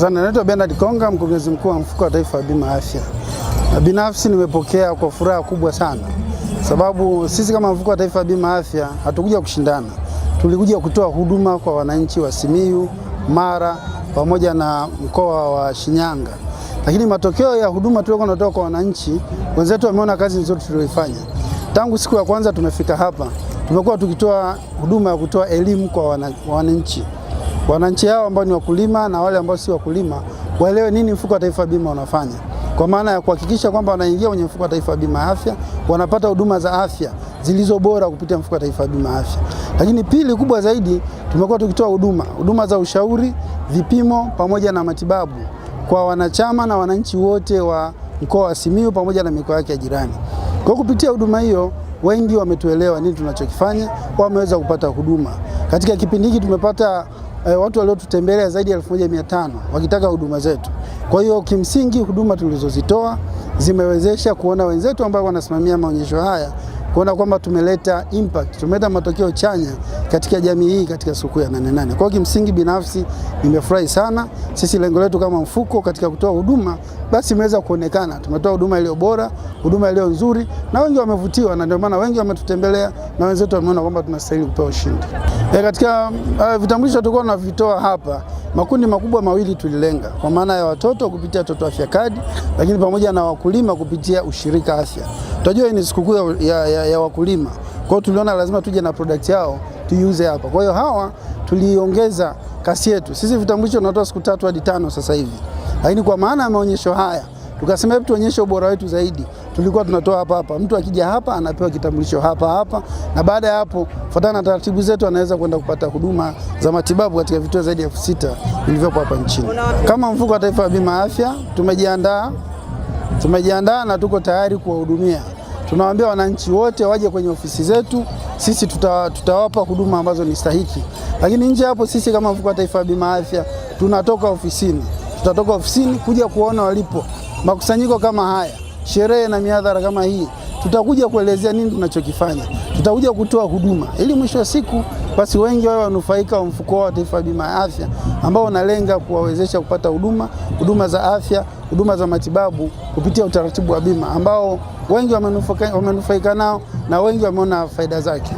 Asante, naitwa Bernard Konga, mkurugenzi mkuu wa mfuko wa taifa wa bima afya. Binafsi nimepokea kwa furaha kubwa sana, sababu sisi kama mfuko wa taifa wa bima afya hatukuja kushindana. Tulikuja kutoa huduma kwa wananchi wa Simiyu, Mara pamoja na mkoa wa Shinyanga. Lakini matokeo ya huduma tuliokuwa tunatoa kwa wananchi, wenzetu wameona kazi nzuri tulioifanya. Tangu siku ya kwanza tumefika hapa, tumekuwa tukitoa huduma ya kutoa elimu kwa wananchi. Wananchi hao ambao ni wakulima na wale ambao si wakulima waelewe nini mfuko wa taifa wa bima unafanya, kwa maana ya kuhakikisha kwamba wanaingia kwenye mfuko wa taifa wa bima afya wanapata huduma za afya zilizo bora kupitia mfuko wa taifa wa bima afya. Lakini pili kubwa zaidi, tumekuwa tukitoa huduma za ushauri, vipimo pamoja na matibabu kwa wanachama na wananchi wote wa mkoa wa Simiyu pamoja na mikoa yake ya jirani. Kwa kupitia huduma hiyo, wengi wametuelewa nini tunachokifanya, wameweza kupata huduma. Katika kipindi hiki tumepata watu waliotutembelea zaidi ya 1500 wakitaka huduma zetu. Kwa hiyo kimsingi huduma tulizozitoa zimewezesha kuona wenzetu ambao wanasimamia maonyesho haya kuona kwamba tumeleta impact, tumeleta matokeo chanya katika jamii hii katika siku ya 8/8. Kwa hiyo kimsingi binafsi nimefurahi sana. Sisi lengo letu kama mfuko katika kutoa huduma basi imeweza kuonekana. Tumetoa huduma iliyo bora, huduma iliyo nzuri na wengi wamevutiwa, na ndio maana wengi wametutembelea na wenzetu wameona kwamba tunastahili kupewa ushindi. Katika vitambulisho tulikuwa tunavitoa hapa, makundi makubwa mawili tulilenga, kwa maana ya watoto kupitia Toto Afya Kadi, lakini pamoja na wakulima kupitia ushirika afya. Tunajua hii ni sikukuu ya wakulima. Kwa hiyo tuliona lazima tuje na product yao tuiuze hapa. Kwa hiyo hawa tuliongeza kasi yetu. Sisi vitambulisho tunatoa siku 3 hadi 5 sasa hivi. Lakini kwa maana ya maonyesho haya, tukasema hebu tuonyeshe ubora wetu zaidi. Tulikuwa tunatoa hapa. Mtu akija hapa anapewa kitambulisho hapa, na baada ya hapo fuatana na taratibu zetu anaweza kwenda kupata huduma za matibabu katika vituo zaidi ya 6000 vilivyopo hapa nchini. Kama mfuko wa taifa wa bima afya tumejiandaa na tuko tayari kuwahudumia. Tunawaambia wananchi wote waje kwenye ofisi zetu, sisi tutawapa huduma ambazo ni stahiki. Lakini nje hapo, sisi kama mfuko wa taifa wa bima afya tutatoka ofisini kuja kuona walipo makusanyiko kama haya, sherehe na mihadhara kama hii. Tutakuja kuelezea nini tunachokifanya, tutakuja kutoa huduma ili mwisho wa siku basi wengi wao wanufaika wa mfuko wa taifa wa bima afya ambao unalenga kuwawezesha kupata huduma za afya, huduma za matibabu kupitia utaratibu wa bima ambao wengi wamenufaika nao na wengi wameona faida zake.